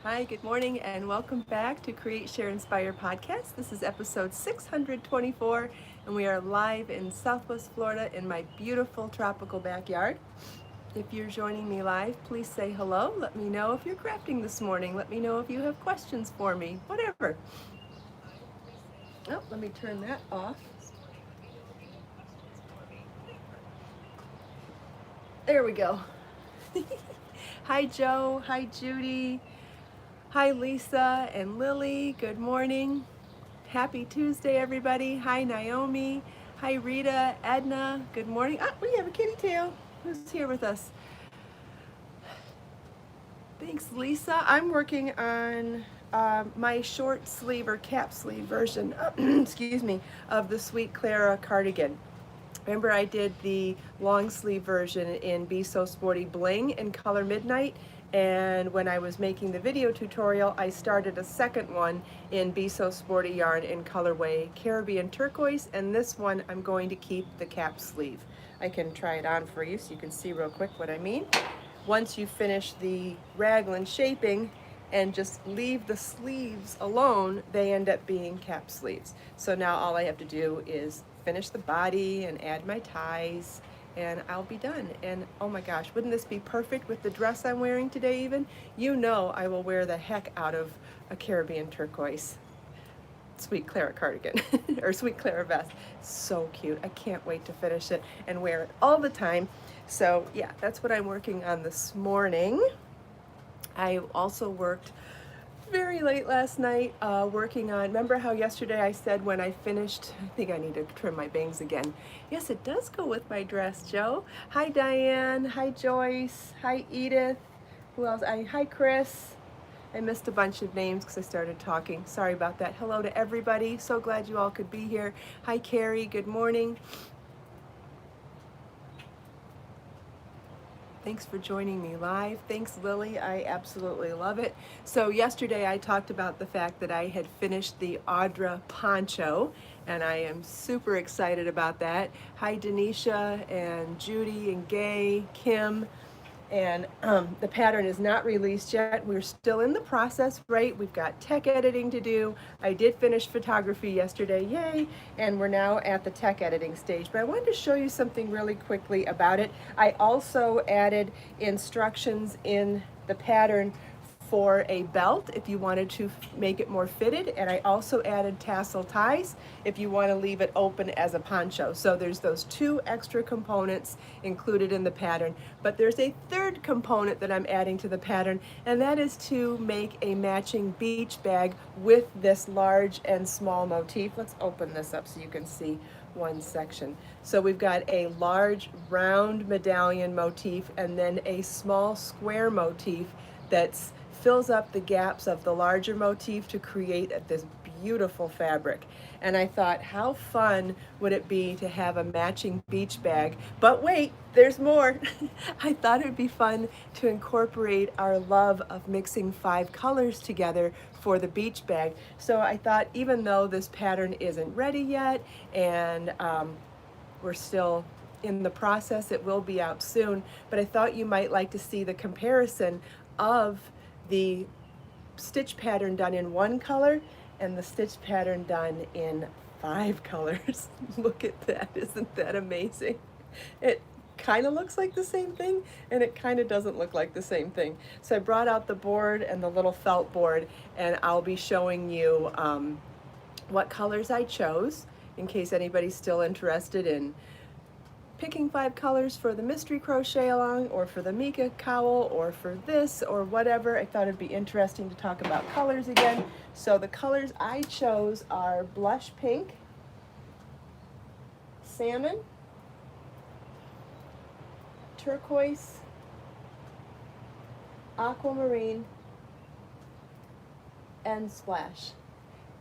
Hi, good morning, and welcome back to Create, Share, Inspire podcast. This is episode 624, and we are live in Southwest Florida in my beautiful tropical backyard. If you're joining me live, please say hello. Let me know if you're crafting this morning. Let me know if you have questions for me, whatever. Oh, let me turn that off. There we go. Hi, Joe. Hi, Judy. Hi, Lisa and Lily. Good morning. Happy Tuesday, everybody. Hi, Naomi. Hi, Rita, Edna. Good morning. Ah, we have a kitty tail. Who's here with us? Thanks, Lisa. I'm working on my short sleeve or cap sleeve version, excuse me, of the Sweet Clara cardigan. Remember, I did the long sleeve version in Be So Sporty Bling in color Midnight, and when I was making the video tutorial, I started a second one in Be So Sporty yarn in colorway Caribbean Turquoise, and this one I'm going to keep the cap sleeve. I can try it on for you so you can see real quick what I mean. Once you finish the raglan shaping and just leave the sleeves alone, they end up being cap sleeves. So now all I have to do is finish the body and add my ties, and I'll be done. And oh my gosh, wouldn't this be perfect with the dress I'm wearing today even? You know I will wear the heck out of a Caribbean turquoise Sweet Clara cardigan or Sweet Clara vest. So cute. I can't wait to finish it and wear it all the time. So yeah, that's what I'm working on this morning. I also worked very late last night working on, remember how yesterday I said when I finished, I think I need to trim my bangs again. Yes, it does go with my dress, Joe. Hi, Diane. Hi, Joyce. Hi, Edith. Who else? Hi, Chris. I missed a bunch of names because I started talking. Sorry about that. Hello to everybody. So glad you all could be here. Hi, Carrie. Good morning. Thanks for joining me live. Thanks, Lily. I absolutely love it. So yesterday I talked about the fact that I had finished the Audre poncho, and I am super excited about that. Hi, Denisha and Judy and Gay, Kim. And the pattern is not released yet. We're still in the process, right? We've got tech editing to do. I did finish photography yesterday, yay, and we're now at the tech editing stage. But I wanted to show you something really quickly about it. I also added instructions in the pattern for a belt if you wanted to make it more fitted, and I also added tassel ties if you want to leave it open as a poncho. So there's those two extra components included in the pattern, but there's a third component that I'm adding to the pattern, and that is to make a matching beach bag with this large and small motif. Let's open this up so you can see one section. So we've got a large round medallion motif and then a small square motif that's fills up the gaps of the larger motif to create this beautiful fabric. And I thought, how fun would it be to have a matching beach bag? But wait, there's more. I thought it would be fun to incorporate our love of mixing 5 colors together for the beach bag. So I thought, even though this pattern isn't ready yet and we're still in the process, it will be out soon, but I thought you might like to see the comparison of the stitch pattern done in 1 color and the stitch pattern done in 5 colors. Look at that, isn't that amazing? It kind of looks like the same thing and it kind of doesn't look like the same thing. So I brought out the board and the little felt board, and I'll be showing you what colors I chose in case anybody's still interested in picking 5 colors for the mystery crochet along or for the Mika cowl or for this or whatever. I thought it'd be interesting to talk about colors again. So the colors I chose are blush pink, salmon, turquoise, aquamarine, and splash.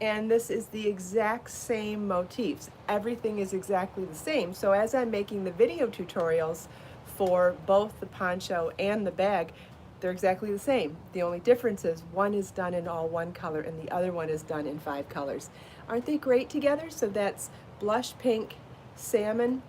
And this is the exact same motifs. Everything is exactly the same. So as I'm making the video tutorials for both the poncho and the bag, they're exactly the same. The only difference is one is done in all 1 color and the other one is done in 5 colors. Aren't they great together? So that's blush pink, salmon,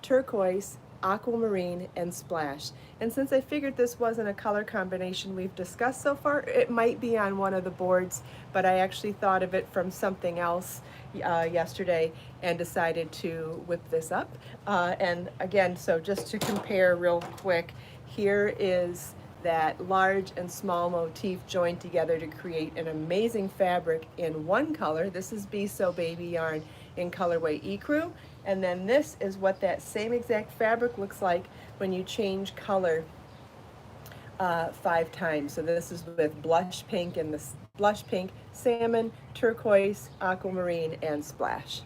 turquoise, aquamarine, and splash. And since I figured this wasn't a color combination we've discussed so far, it might be on one of the boards, but I actually thought of it from something else yesterday and decided to whip this up. And again, so just to compare real quick, here is that large and small motif joined together to create an amazing fabric in one color. This is Be So Baby yarn in colorway Ecru. And then this is what that same exact fabric looks like when you change color 5 times. So this is with blush pink and the blush pink, salmon, turquoise, aquamarine, and splash.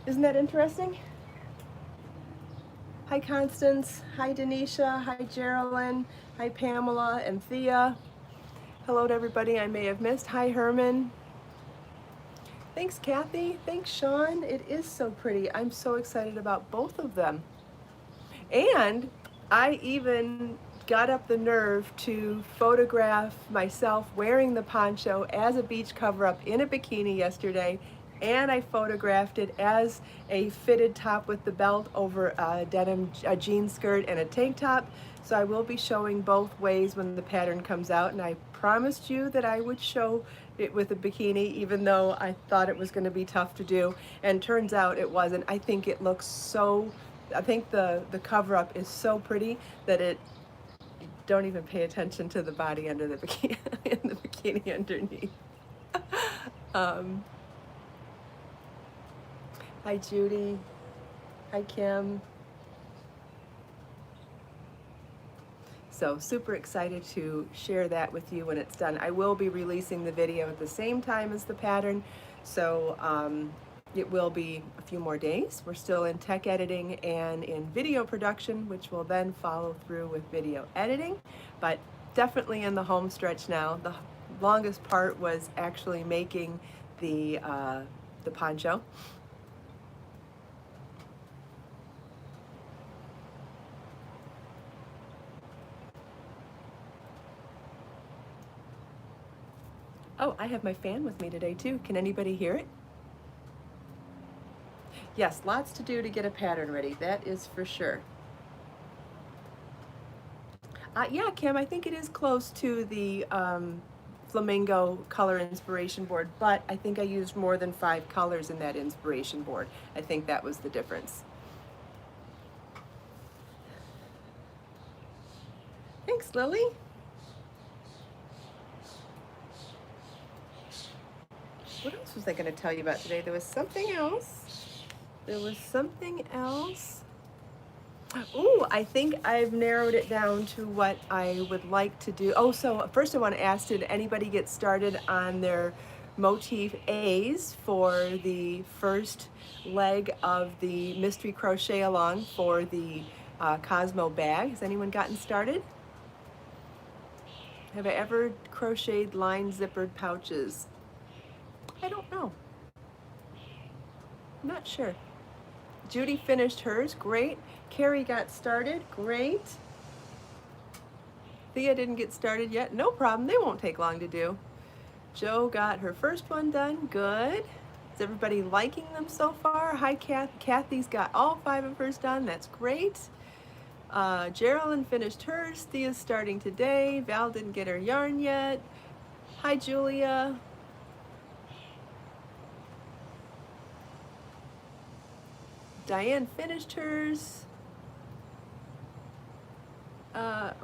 Isn't that interesting? Hi Constance, hi Denisha, hi Geraldine, hi Pamela and Thea. Hello to everybody I may have missed. Hi Herman. Thanks Kathy, thanks Sean. It is so pretty. I'm so excited about both of them. And I even got up the nerve to photograph myself wearing the poncho as a beach cover-up in a bikini yesterday, and I photographed it as a fitted top with the belt over a denim jean skirt and a tank top. So I will be showing both ways when the pattern comes out, and I promised you that I would show it with a bikini, even though I thought it was going to be tough to do, and turns out it wasn't. I think it looks so, I think the cover-up is so pretty that it, don't even pay attention to the body under the bikini, in the bikini underneath. Hi Judy, hi Kim. So super excited to share that with you when it's done. I will be releasing the video at the same time as the pattern, so it will be a few more days. We're still in tech editing and in video production, which will then follow through with video editing, but definitely in the home stretch now. The longest part was actually making the poncho. Oh, I have my fan with me today too. Can anybody hear it? Yes, lots to do to get a pattern ready, that is for sure. Yeah, Kim, I think it is close to the Flamingo color inspiration board, but I think I used more than 5 colors in that inspiration board. I think that was the difference. Thanks, Lily. What else was I going to tell you about today? There was something else. Ooh, I think I've narrowed it down to what I would like to do. Oh, so first I want to ask, did anybody get started on their motif A's for the first leg of the mystery crochet along for the Cosmo bag? Has anyone gotten started? Have I ever crocheted line zippered pouches? I don't know. I'm not sure. Judy finished hers, great. Carrie got started, great. Thea didn't get started yet, no problem, they won't take long to do. Jo got her first one done, good. Is everybody liking them so far? Hi, Kathy's got all 5 of hers done, that's great. Geraldine finished hers, Thea's starting today, Val didn't get her yarn yet. Hi, Julia. Diane finished hers.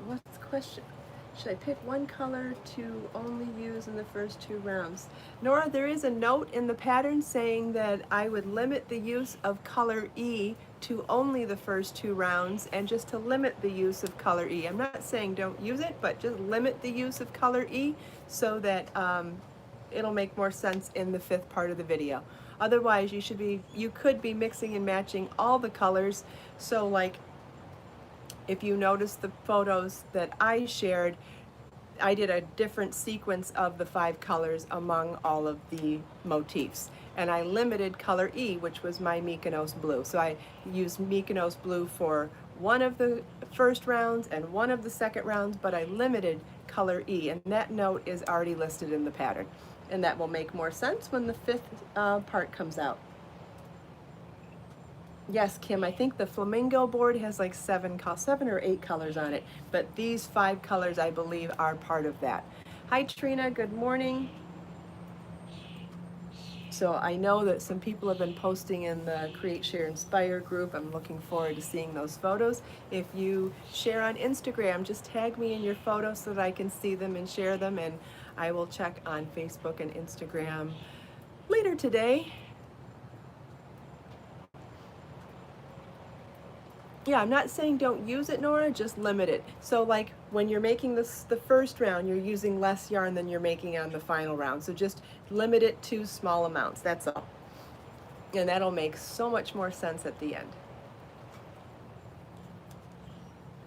What's the question? Should I pick one color to only use in the first 2 rounds? Nora, there is a note in the pattern saying that I would limit the use of color E to only the first 2 rounds, and just to limit the use of color E. I'm not saying don't use it, but just limit the use of color E so that it'll make more sense in the 5th part of the video. Otherwise, you could be mixing and matching all the colors. So like, if you notice the photos that I shared, I did a different sequence of the 5 colors among all of the motifs. And I limited color E, which was my Mykonos blue. So I used Mykonos blue for one of the first rounds and one of the second rounds, but I limited color E, and that note is already listed in the pattern. And that will make more sense when the 5th part comes out. Yes, Kim, I think the flamingo board has like seven or eight colors on it, but these 5 colors, I believe, are part of that. Hi, Trina, good morning. So I know that some people have been posting in the Create, Share, Inspire group. I'm looking forward to seeing those photos. If you share on Instagram, just tag me in your photos so that I can see them and share them, and I will check on Facebook and Instagram later today. Yeah, I'm not saying don't use it, Nora, just limit it. So like when you're making this the first round, you're using less yarn than you're making on the final round. So just limit it to small amounts, that's all. And that'll make so much more sense at the end.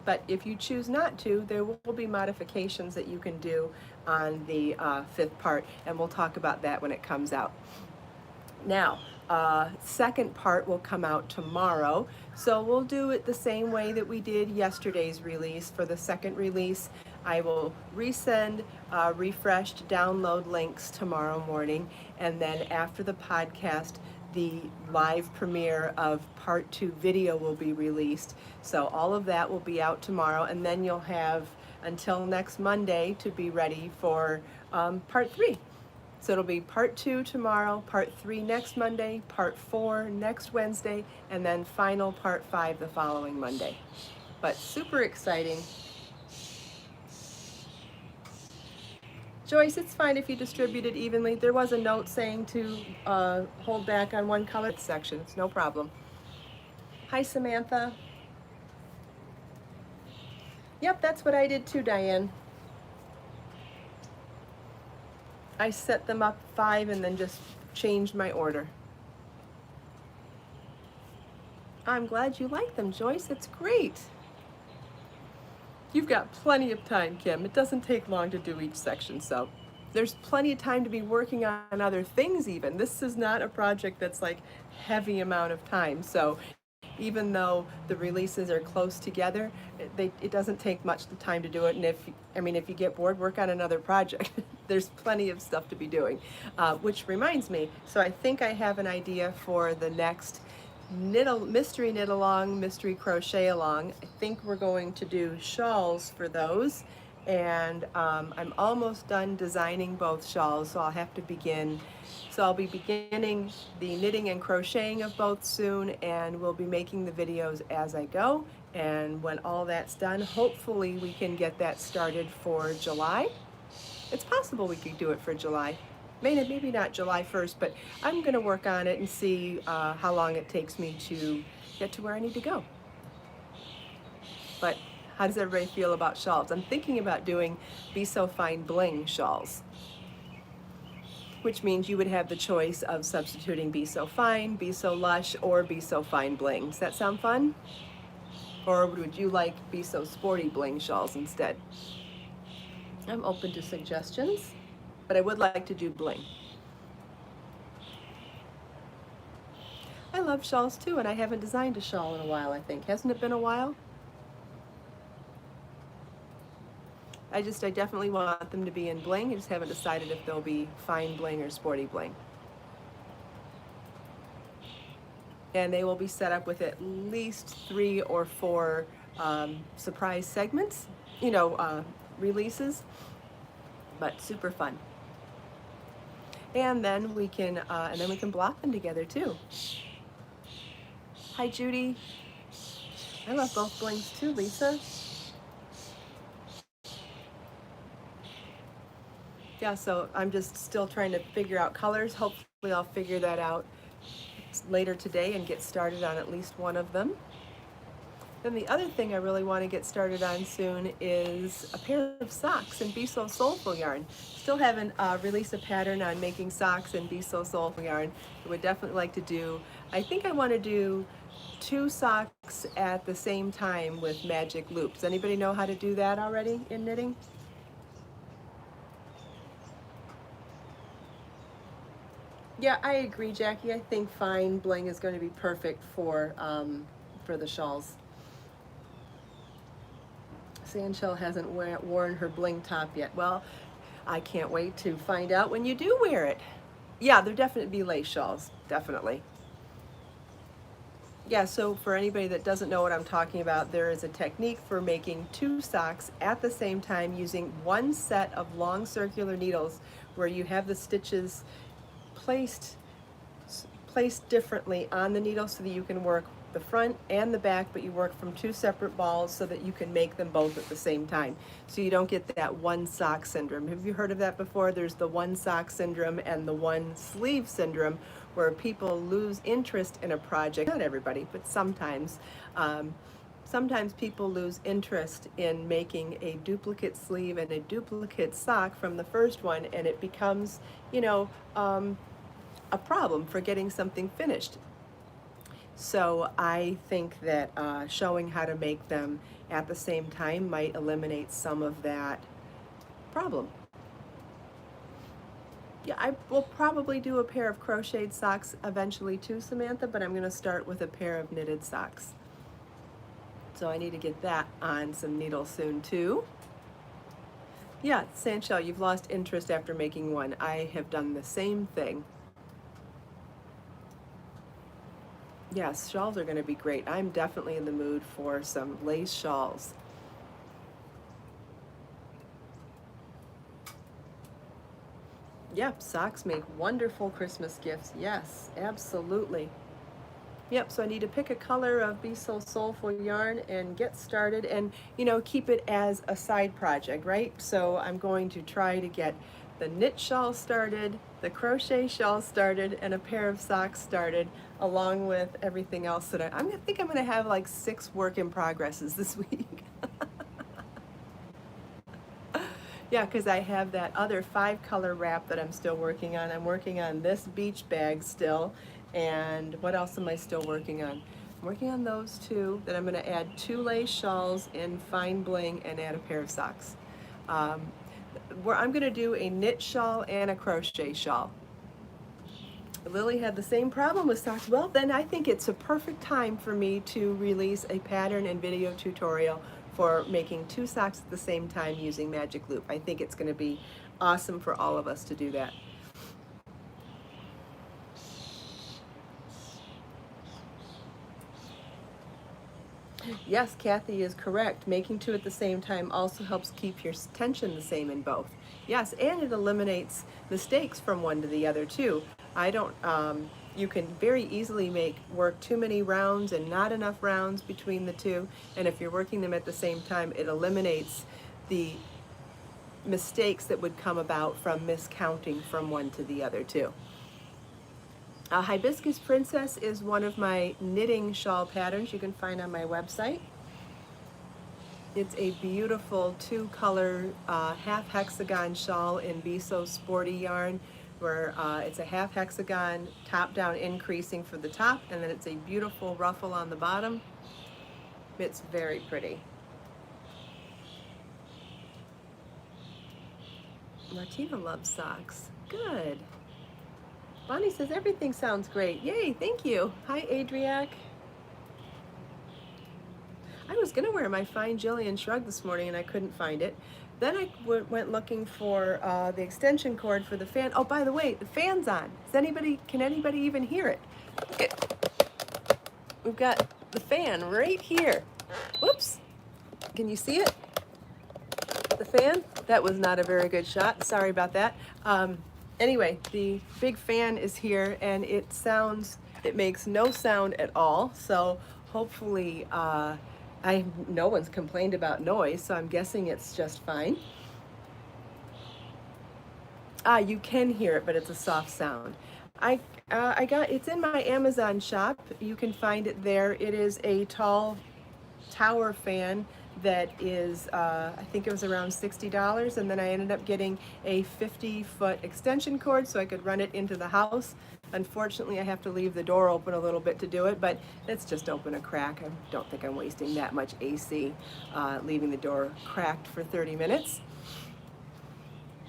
But if you choose not to, there will be modifications that you can do on the 5th part, and we'll talk about that when it comes out. Now, second part will come out tomorrow, so we'll do it the same way that we did yesterday's release. For the second release, I will resend refreshed download links tomorrow morning, and then after the podcast, the live premiere of part 2 video will be released. So all of that will be out tomorrow, and then you'll have until next Monday to be ready for part 3. So it'll be part 2 tomorrow, part 3 next Monday, part 4 next Wednesday, and then final part 5 the following Monday. But super exciting. Joyce, it's fine if you distribute it evenly. There was a note saying to hold back on one color section. It's no problem. Hi, Samantha. Yep, that's what I did too, Diane. I set them up 5 and then just changed my order. I'm glad you like them, Joyce. It's great. You've got plenty of time, Kim. It doesn't take long to do each section, so there's plenty of time to be working on other things even. This is not a project that's like heavy amount of time. So even though the releases are close together, it doesn't take much time to do it. And if you get bored, work on another project. There's plenty of stuff to be doing. Which reminds me, so I think I have an idea for the next mystery knit along, mystery crochet along. I think we're going to do shawls for those. And I'm almost done designing both shawls, so I'll have to begin. So I'll be beginning the knitting and crocheting of both soon, and we'll be making the videos as I go. And when all that's done, hopefully we can get that started for July. It's possible we could do it for July. Maybe not July 1st, but I'm going to work on it and see how long it takes me to get to where I need to go. But how does everybody feel about shawls? I'm thinking about doing Be So Fine Bling shawls, which means you would have the choice of substituting Be So Fine, Be So Lush, or Be So Fine Bling. Does that sound fun? Or would you like Be So Sporty Bling shawls instead? I'm open to suggestions, but I would like to do bling. I love shawls too, and I haven't designed a shawl in a while, I think. Hasn't it been a while? I definitely want them to be in bling. I just haven't decided if they'll be fine bling or sporty bling. And they will be set up with at least 3 or 4 surprise segments, releases, but super fun. And then we can block them together too. Hi, Judy. I love both blings too, Lisa. Yeah, so I'm just still trying to figure out colors. Hopefully I'll figure that out later today and get started on at least one of them. Then the other thing I really want to get started on soon is a pair of socks in Be So Soulful yarn. Still haven't released a pattern on making socks in Be So Soulful yarn. I would definitely like to do, I think I want to do 2 socks at the same time with magic loops. Does anybody know how to do that already in knitting? Yeah, I agree, Jackie. I think fine bling is going to be perfect for the shawls. Sandshell hasn't worn her bling top yet. Well, I can't wait to find out when you do wear it. Yeah, there definitely be lace shawls, definitely. Yeah, so for anybody that doesn't know what I'm talking about, there is a technique for making 2 socks at the same time using one set of long circular needles where you have the stitches placed placed differently on the needle so that you can work the front and the back, but you work from 2 separate balls so that you can make them both at the same time. So you don't get that one sock syndrome. Have you heard of that before? There's the one sock syndrome and the one sleeve syndrome, where people lose interest in a project. Not everybody, but sometimes. Sometimes people lose interest in making a duplicate sleeve and a duplicate sock from the first one, and it becomes, you know, a problem for getting something finished. So I think that showing how to make them at the same time might eliminate some of that problem. Yeah, I will probably do a pair of crocheted socks eventually too, Samantha, but I'm going to start with a pair of knitted socks. So I need to get that on some needles soon too. Yeah, Sandshell, you've lost interest after making one. I have done the same thing. Yes, shawls are going to be great. I'm definitely in the mood for some lace shawls. Yep, socks make wonderful Christmas gifts. Yes, absolutely. Yep, so I need to pick a color of Be So Soulful yarn and get started and, you know, keep it as a side project, right? So I'm going to try to get the knit shawl started, the crochet shawl started, and a pair of socks started, along with everything else that I think I'm going to have like 6 work in progresses this week. Yeah, because I have that other 5-color wrap that I'm still working on. I'm working on this beach bag still. And what else am I still working on? I'm working on those 2. Then I'm going to add 2 lace shawls in fine bling and add a pair of socks. Where I'm going to do a knit shawl and a crochet shawl. Lily had the same problem with socks. Well, then I think it's a perfect time for me to release a pattern and video tutorial for making 2 socks at the same time using Magic Loop. I think it's going to be awesome for all of us to do that. Yes, Kathy is correct. Making 2 at the same time also helps keep your tension the same in both. Yes, and it eliminates mistakes from one to the other too. I don't, you can very easily work too many rounds and not enough rounds between the 2. And if you're working them at the same time, it eliminates the mistakes that would come about from miscounting from one to the other too. Hibiscus Princess is one of my knitting shawl patterns you can find on my website. It's a beautiful 2-color half hexagon shawl in Be So Sporty yarn, where it's a half hexagon top down increasing for the top, and then it's a beautiful ruffle on the bottom. It's very pretty. Martina loves socks. Good. Bonnie says everything sounds great. Yay, thank you. Hi, Adriac. I was going to wear my Fine Jillian shrug this morning and I couldn't find it. Then I went looking for the extension cord for the fan. Oh, by the way, the fan's on. Can anybody even hear it? Look at, we've got the fan right here. Whoops. Can you see it? The fan? That was not a very good shot. Sorry about that. Anyway, the big fan is here and it makes no sound at all. So hopefully, no one's complained about noise, so I'm guessing it's just fine. You can hear it, but it's a soft sound. It's in my Amazon shop. You can find it there. It is a tall tower fan that is, I think it was around $60, and then I ended up getting a 50-foot extension cord so I could run it into the house. Unfortunately, I have to leave the door open a little bit to do it, but let's just open a crack. I don't think I'm wasting that much AC leaving the door cracked for 30 minutes.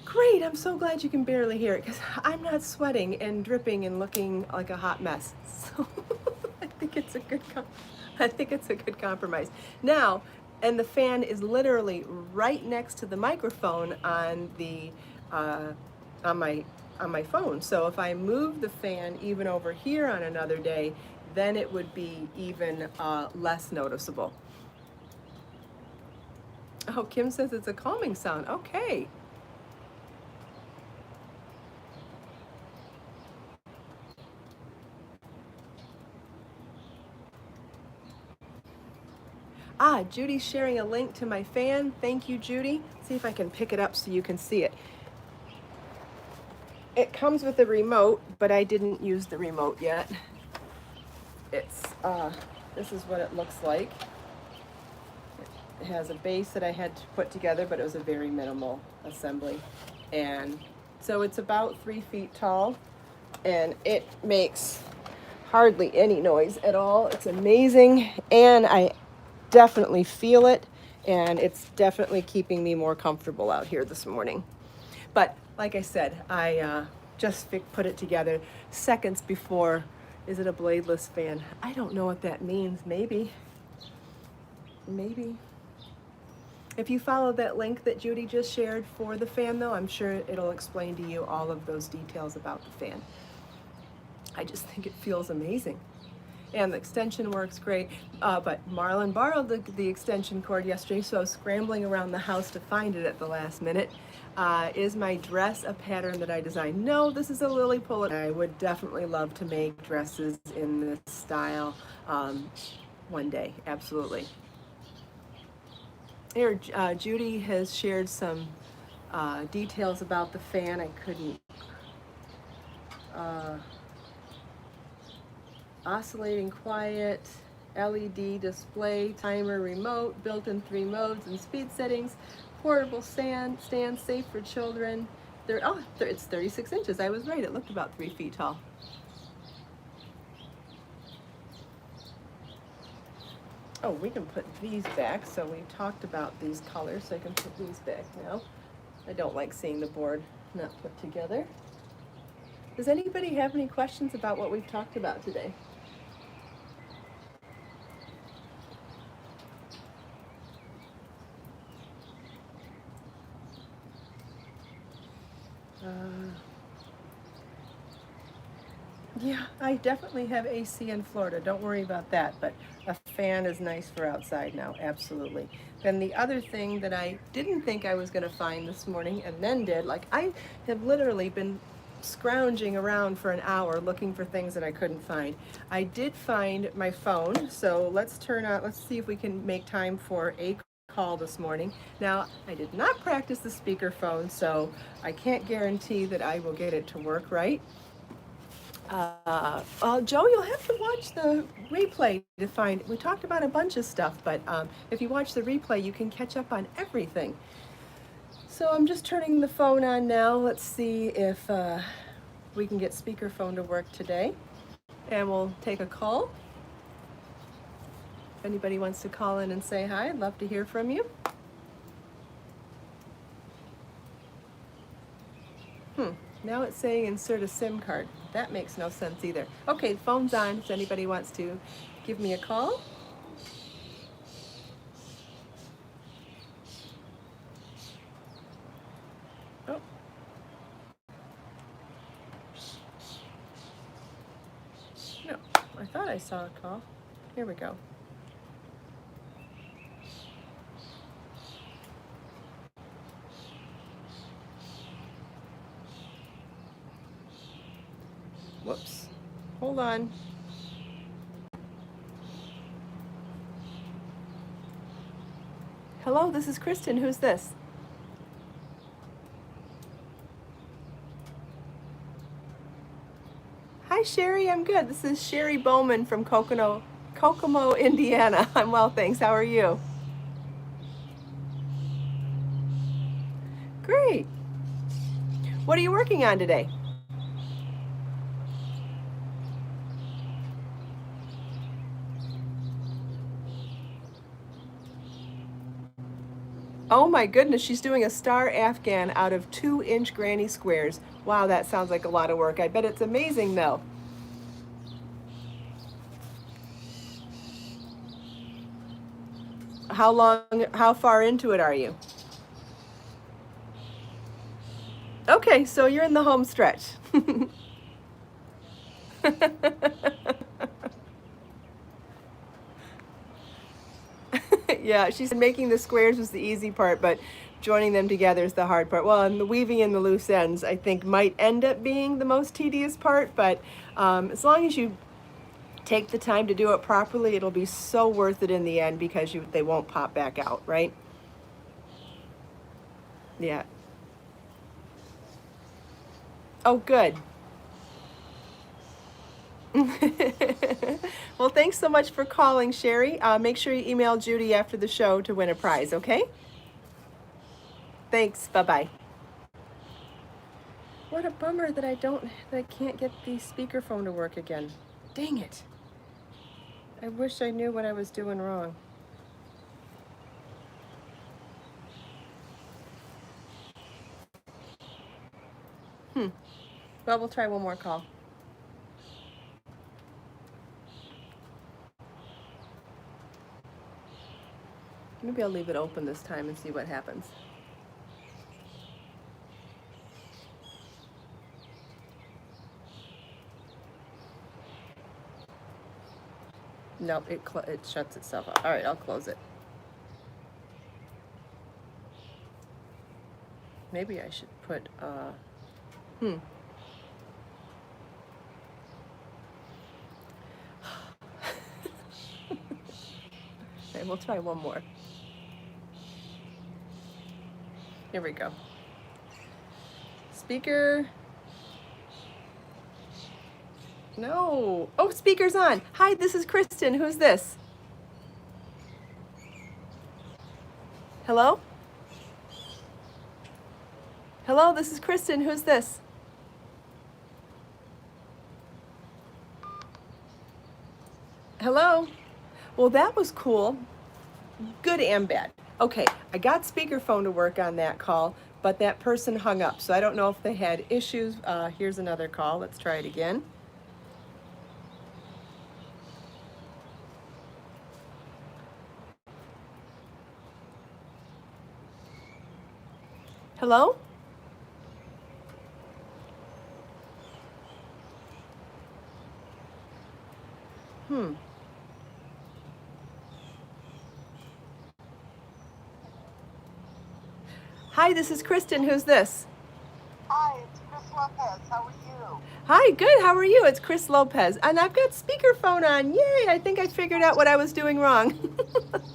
Great, I'm so glad you can barely hear it because I'm not sweating and dripping and looking like a hot mess. So I think it's a good compromise. Now, and the fan is literally right next to the microphone on the on my phone. So if I move the fan even over here on another day, then it would be even less noticeable. Oh, Kim says it's a calming sound. Okay. Ah, Judy's sharing a link to my fan. Thank you, Judy. See if I can pick it up so you can see it. It comes with a remote, but I didn't use the remote yet. It's, this is what it looks like. It has a base that I had to put together, but it was a very minimal assembly. And so it's about 3 feet tall, and it makes hardly any noise at all. It's amazing, and I definitely feel it, and it's definitely keeping me more comfortable out here this morning. But like I said, I just put it together seconds before. Is it a bladeless fan? I don't know what that means. Maybe. If you follow that link that Judy just shared for the fan, though, I'm sure it'll explain to you all of those details about the fan. I just think it feels amazing. And the extension works great, but Marlon borrowed the extension cord yesterday, so I was scrambling around the house to find it at the last minute. Is my dress a pattern that I designed? No, this is a lily pullet. I would definitely love to make dresses in this style one day, absolutely. Here, Judy has shared some details about the fan. I couldn't oscillating quiet, LED display, timer, remote, built-in 3 modes and speed settings, portable stand, safe for children. It's 36 inches. I was right. It looked about 3 feet tall. Oh, we can put these back. So we talked about these colors, so I can put these back now. I don't like seeing the board not put together. Does anybody have any questions about what we've talked about today? Yeah, I definitely have AC in Florida. Don't worry about that. But a fan is nice for outside now, absolutely. Then the other thing that I didn't think I was going to find this morning and then did, like I have literally been scrounging around for an hour looking for things that I couldn't find. I did find my phone, so let's see if we can make time for a call this morning. Now, I did not practice the speakerphone, so I can't guarantee that I will get it to work right. Joe, you'll have to watch the replay to find, we talked about a bunch of stuff, but if you watch the replay, you can catch up on everything. So I'm just turning the phone on now. Let's see if we can get speakerphone to work today. And we'll take a call. If anybody wants to call in and say hi, I'd love to hear from you. Now it's saying insert a SIM card. That makes no sense either. Okay, the phone's on. If anybody wants to give me a call. Oh. No, I thought I saw a call. Here we go. Whoops. Hold on. Hello, this is Kristin. Who's this? Hi, Sherry. I'm good. This is Sherry Bowman from Kokomo, Indiana. I'm well, thanks. How are you? Great. What are you working on today? Oh my goodness, she's doing a star Afghan out of 2-inch granny squares. Wow, that sounds like a lot of work. I bet it's amazing though. How far into it are you? Okay, so you're in the home stretch. Yeah, she said making the squares was the easy part, but joining them together is the hard part. Well, and the weaving in the loose ends, I think, might end up being the most tedious part, but as long as you take the time to do it properly, it'll be so worth it in the end because they won't pop back out, right? Yeah. Oh, good. Well, thanks so much for calling, Sherry. Make sure you email Judy after the show to win a prize, okay? Thanks. Bye-bye. What a bummer that I can't get the speakerphone to work again. Dang it. I wish I knew what I was doing wrong. Well, we'll try one more call. Maybe I'll leave it open this time and see what happens. Nope, it shuts itself off. All right, I'll close it. Maybe I should put, Okay, we'll try one more. Here we go. Speaker. No. Oh, speaker's on. Hi, this is Kristin. Who's this? Hello? Hello, this is Kristin. Who's this? Hello? Well, that was cool. Good and bad. Okay, I got speakerphone to work on that call, but that person hung up, so I don't know if they had issues. Here's another call. Let's try it again. Hello? Hi, this is Kristin. Who's this? Hi, it's Chris Lopez. How are you? Hi, good. How are you? It's Chris Lopez. And I've got speakerphone on. Yay, I think I figured out what I was doing wrong.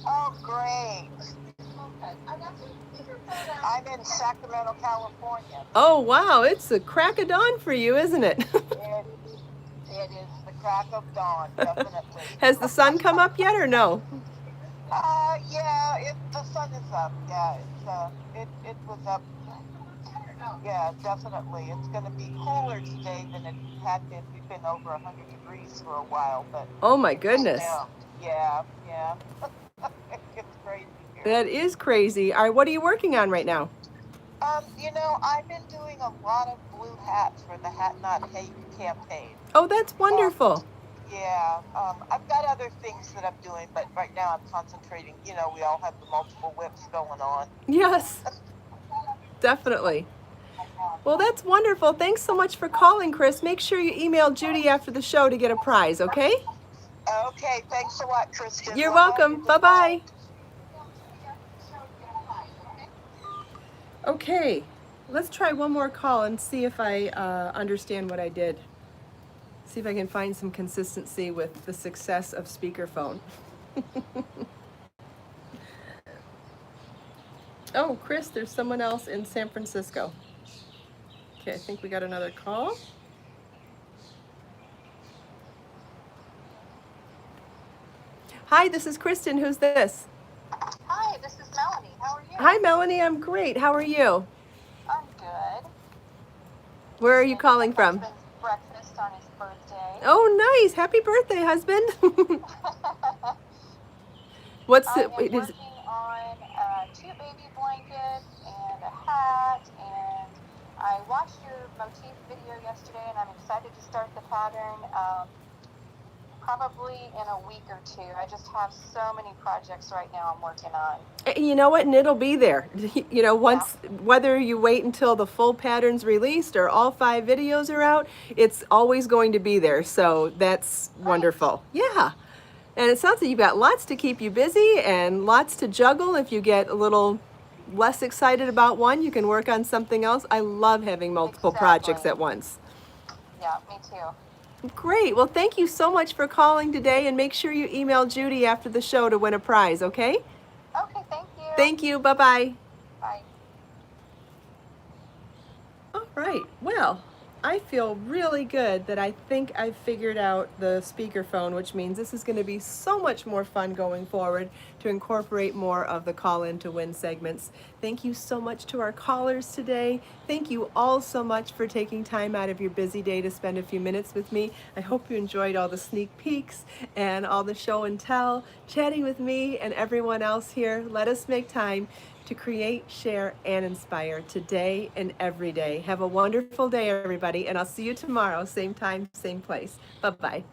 Oh, great. I'm in Sacramento, California. Oh, wow. It's the crack of dawn for you, isn't it? It is the crack of dawn, definitely. Has the sun come up yet or no? Yeah, the sun is up. Yeah, it was up. Yeah, definitely. It's going to be cooler today than it had been. We've been over 100 degrees for a while, but oh my goodness. Yeah. It's crazy here. That is crazy. All right, what are you working on right now? I've been doing a lot of blue hats for the Hat Not Hate campaign. Oh, that's wonderful. Yeah, I've got other things that I'm doing, but right now I'm concentrating. We all have the multiple whips going on. Yes, definitely. Well, that's wonderful. Thanks so much for calling, Chris. Make sure you email Judy after the show to get a prize, okay? Okay, thanhanks a lot, Kristin. You're welcome. Bye-bye. Okay, let's try one more call and see if I understand what I did. See if I can find some consistency with the success of speakerphone. Oh, Chris, there's someone else in San Francisco. Okay, I think we got another call. Hi, this is Kristin. Who's this? Hi, this is Melanie. How are you? Hi, Melanie. I'm great. How are you? I'm good. Where are you calling from? Breakfast on his birthday. Oh, nice. Happy birthday, husband. What's I am it? working on 2 baby blankets and a hat, and I watched your motif video yesterday, and I'm excited to start the pattern probably in a week or 2. I just have so many projects right now I'm working on. You know what? And it'll be there. Once, whether you wait until the full pattern's released or all 5 videos are out, it's always going to be there. So that's wonderful. Yeah. And it sounds like you've got lots to keep you busy and lots to juggle. If you get a little less excited about one, you can work on something else. I love having multiple projects Exactly. at once. Yeah, me too. Great. Well, thank you so much for calling today, and make sure you email Judy after the show to win a prize, okay? Okay, thank you. Thank you. Bye-bye. Bye. All right. Well, I feel really good that I think I've figured out the speakerphone, which means this is going to be so much more fun going forward to incorporate more of the call in to win segments. Thank you so much to our callers today. Thank you all so much for taking time out of your busy day to spend a few minutes with me. I hope you enjoyed all the sneak peeks and all the show and tell, chatting with me and everyone else here. Let us make time to create, share, and inspire today and every day. Have a wonderful day, everybody, and I'll see you tomorrow, same time, same place. Bye-bye.